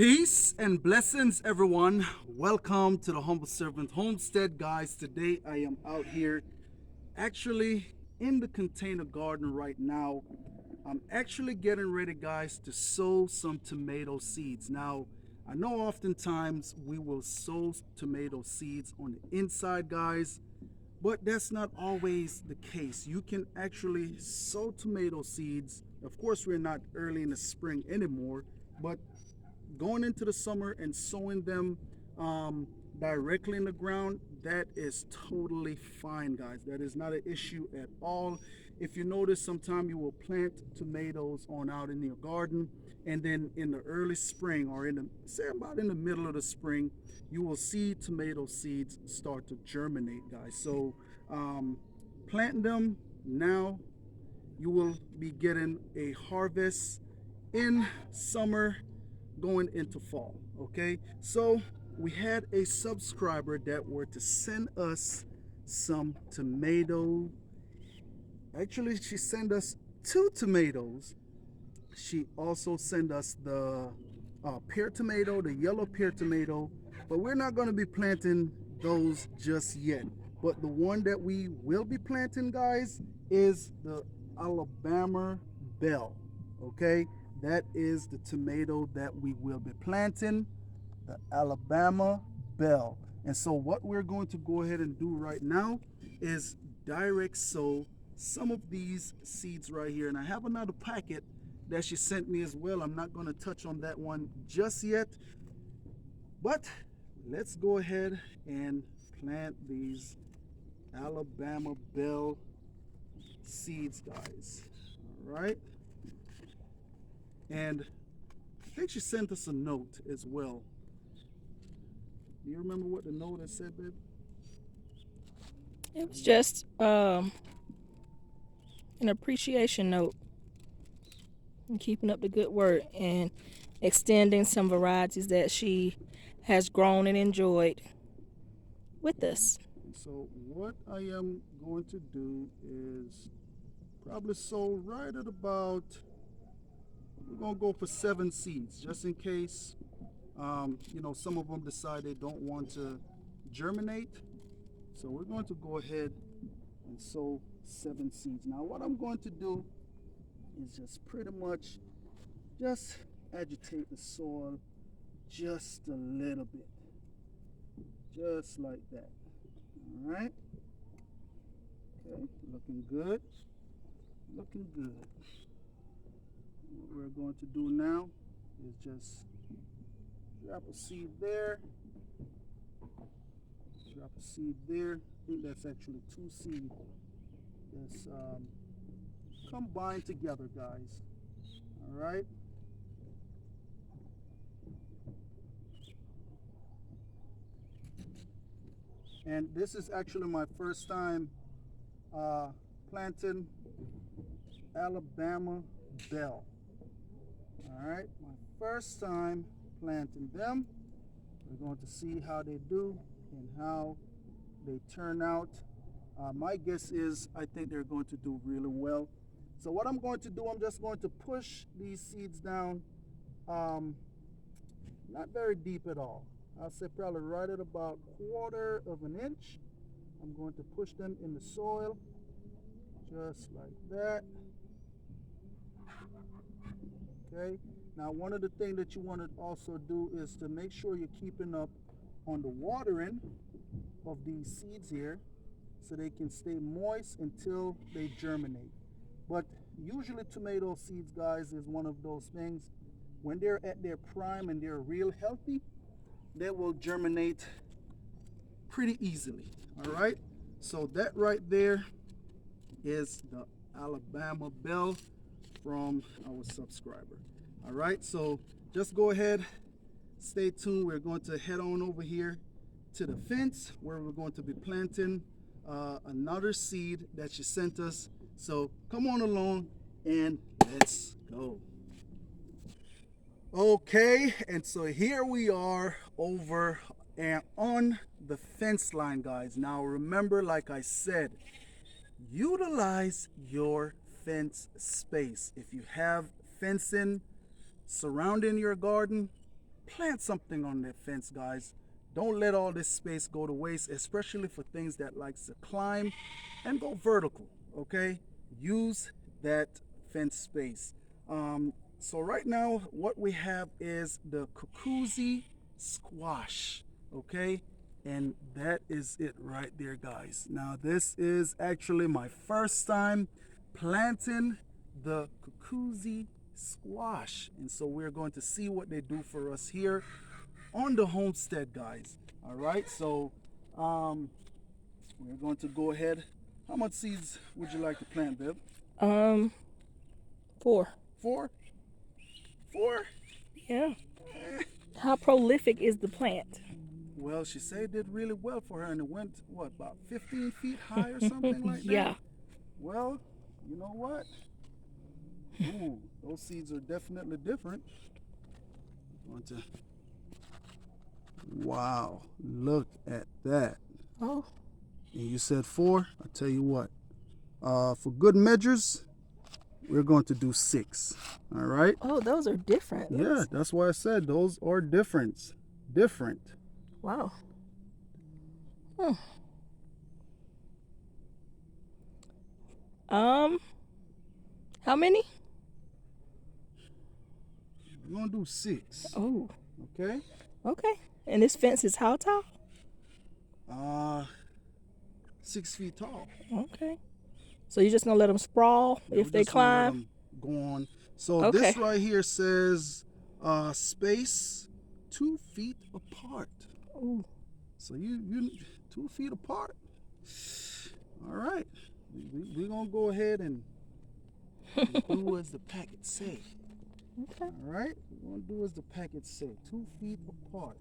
Peace and blessings, everyone. Welcome to the Humble Servant Homestead, guys. Today I am out here actually in the container garden right now. I'm actually getting ready, guys, to sow some tomato seeds. Now, I know oftentimes we will sow tomato seeds on the inside, guys, but that's not always the case. You can actually sow tomato seeds. Of course, we're not early in the spring anymore, but going into the summer and sowing them directly in the ground, that is totally fine, guys. That is not an issue at all. If you notice, sometime you will plant tomatoes on out in your garden, and then in the early spring, or in the say about in the middle of the spring, you will see tomato seeds start to germinate, guys. So plant them now. You will be getting a harvest in summer going into fall. Okay, so we had a subscriber that were to send us some tomato. Actually, she sent us two tomatoes. She also sent us the pear tomato, the yellow pear tomato, but we're not going to be planting those just yet. But the one that we will be planting, guys, is the Alabama Bell. Okay, that is the tomato that we will be planting, the Alabama Bell. And so, what we're going to go ahead and do right now is direct sow some of these seeds right here. And I have another packet that she sent me as well. I'm not going to touch on that one just yet, but let's go ahead and plant these Alabama Bell seeds, guys. All right. And I think she sent us a note as well. Do you remember what the note had said, babe? It was just an appreciation note and keeping up the good work and extending some varieties that she has grown and enjoyed with us. So what I am going to do is probably sow right at about, we're going to go for 7 seeds just in case, some of them decide they don't want to germinate. So we're going to go ahead and sow 7 seeds. Now what I'm going to do is just pretty much just agitate the soil just a little bit, just like that. All right. Okay, looking good, looking good. What we're going to do now is just drop a seed there, drop a seed there. I think that's actually 2 seeds that's combined together, guys. All right. And this is actually my first time planting Alabama Bell. All right, my first time planting them. We're going to see how they do and how they turn out. My guess is I think they're going to do really well. So what I'm going to do, I'm just going to push these seeds down, not very deep at all. I'll say probably right at about 1/4 of an inch. I'm going to push them in the soil, just like that. Okay. Now, one of the things that you want to also do is to make sure you're keeping up on the watering of these seeds here so they can stay moist until they germinate. But usually tomato seeds, guys, is one of those things when they're at their prime and they're real healthy, they will germinate pretty easily. All right. So that right there is the Alabama Bell from our subscriber. All right. So just go ahead, stay tuned. We're going to head on over here to the fence where we're going to be planting another seed that she sent us. So come on along and let's go. Okay, and so here we are over and on the fence line, guys. Now remember, like I said, utilize your fence space. If you have fencing surrounding your garden, plant something on that fence, guys. Don't let all this space go to waste, especially for things that likes to climb and go vertical. Okay, use that fence space. So right now, what we have is the cuckoozy squash. Okay, and that is it right there, guys. Now this is actually my first time planting the cuckoozy squash, and so we're going to see what they do for us here on the homestead, guys. All right, so we're going to go ahead. How much seeds would you like to plant, Bib? Um, 4. Four. Four. Yeah. How prolific is the plant? Well, she said it did really well for her, and it went what, about 15 feet high or something like that. Yeah. Well, you know what? Ooh, those seeds are definitely different. Want to? Wow, look at that. Oh. And you said 4. I tell you what. For good measures, we're going to do 6. All right. Oh, those are different. Yeah, that's why I said those are different. Different. Wow. How many? We're gonna do 6. Oh. Okay. Okay. And this fence is how tall? 6 feet tall. Okay. So you're just gonna let them sprawl Yeah, if we're they just gonna let climb? 'em go on. So Okay. this right here says space 2 feet apart. Ooh. So you 2 feet apart. All right. We're gonna go ahead and do as the packet say. Okay. All right. We're gonna do as the packet say. 2 feet apart.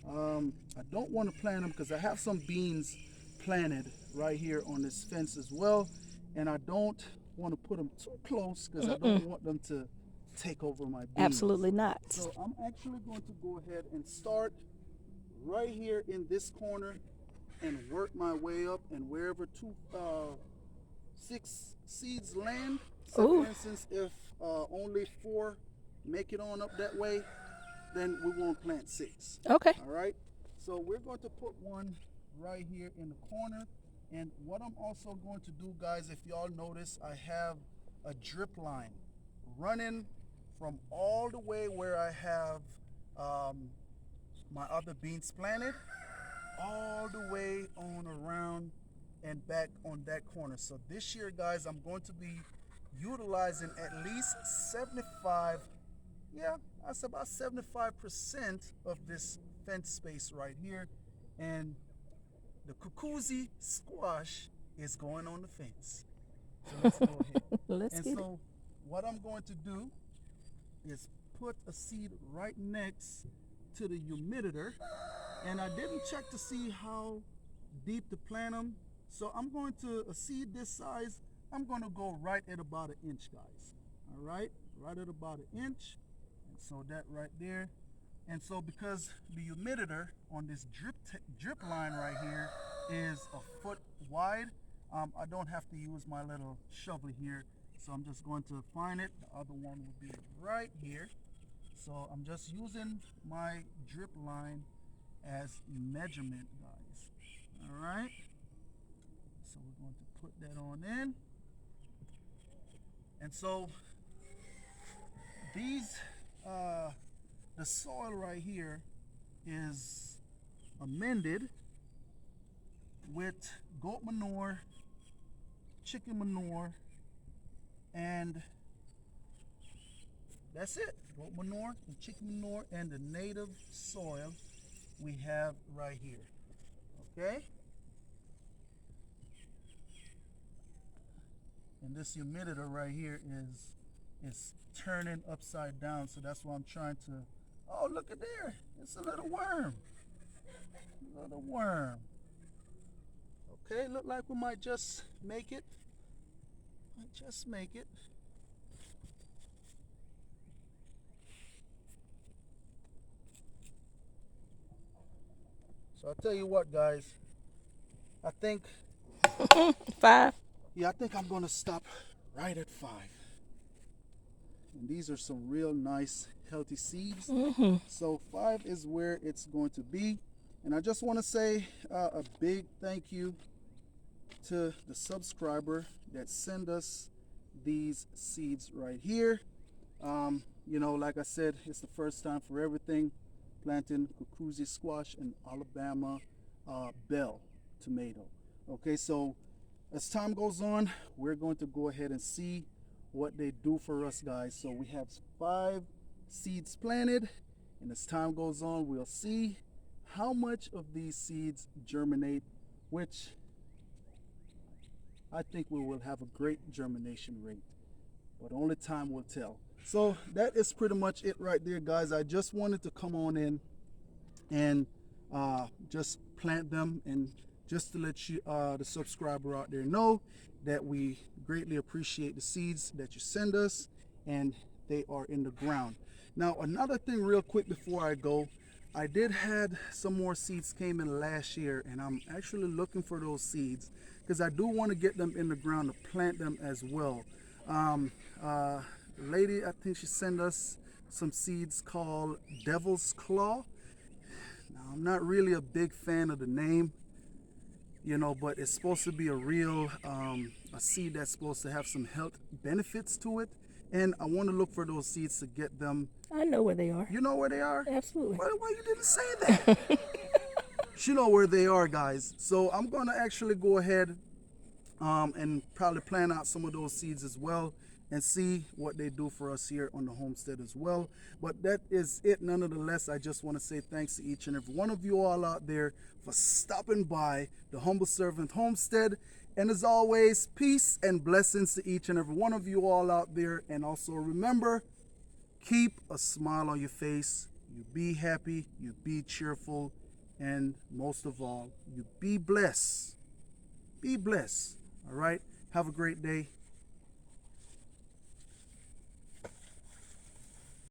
I don't want to plant them because I have some beans planted right here on this fence as well, and I don't want to put them too close because I don't want them to take over my beans. Absolutely not. So I'm actually going to go ahead and start right here in this corner and work my way up, and wherever 6 seeds land. So Ooh. for instance, if only 4 make it on up that way, then we won't plant 6. Okay. All right. So we're going to put one right here in the corner. And what I'm also going to do, guys, if y'all notice, I have a drip line running from all the way where I have my other beans planted, all the way on around and back on that corner. So this year, guys, I'm going to be utilizing at least 75, yeah, that's about 75% of this fence space right here. And the cuckoozy squash is going on the fence. So let's go ahead. Let's And get it. so what I'm going to do is put a seed right next to the humiditor. And I didn't check to see how deep to plant them. So I'm going to, a seed this size, I'm going to go right at about 1 inch, guys. All right, right at about 1 inch. And so that right there. And so because the humiditor on this drip line right here is 1 foot wide, I don't have to use my little shovel here. So I'm just going to find it. The other one will be right here. So I'm just using my drip line as measurement, guys. All right. So we're going to put that on in. And so these, the soil right here is amended with goat manure, chicken manure, and that's it. Goat manure and chicken manure and the native soil we have right here. Okay? And this humiditor right here is turning upside down, so that's why I'm trying to. Oh, look at there! It's a little worm. A little worm. Okay, look like we might just make it. Might just make it. So I'll tell you what, guys. I think 5. Yeah, I think I'm gonna stop right at 5. And these are some real nice, healthy seeds. Mm-hmm. So 5 is where it's going to be. And I just want to say a big thank you to the subscriber that sent us these seeds right here. You know, like I said, it's the first time for everything. Planting cucuzzi squash and Alabama bell tomato. Okay, so as time goes on, we're going to go ahead and see what they do for us, guys. So we have 5 seeds planted, and as time goes on, we'll see how much of these seeds germinate, which I think we will have a great germination rate, but only time will tell. So that is pretty much it right there, guys. I just wanted to come on in and just plant them, and just to let you, the subscriber out there, know that we greatly appreciate the seeds that you send us, and they are in the ground. Now, another thing real quick before I go, I did had some more seeds came in last year, and I'm actually looking for those seeds because I do want to get them in the ground to plant them as well. Lady, I think she sent us some seeds called Devil's Claw. Now, I'm not really a big fan of the name, you know, but it's supposed to be a real a seed that's supposed to have some health benefits to it, and I want to look for those seeds to get them. I know where they are. You know where they are? Absolutely. Why you didn't say that? You know where they are, guys. So I'm going to actually go ahead and probably plan out some of those seeds as well, and see what they do for us here on the homestead as well. But that is it. Nonetheless, I just want to say thanks to each and every one of you all out there for stopping by the Humble Servant Homestead. And as always, peace and blessings to each and every one of you all out there. And also remember, keep a smile on your face. You be happy, you be cheerful, and most of all, you be blessed. Be blessed. All right. Have a great day.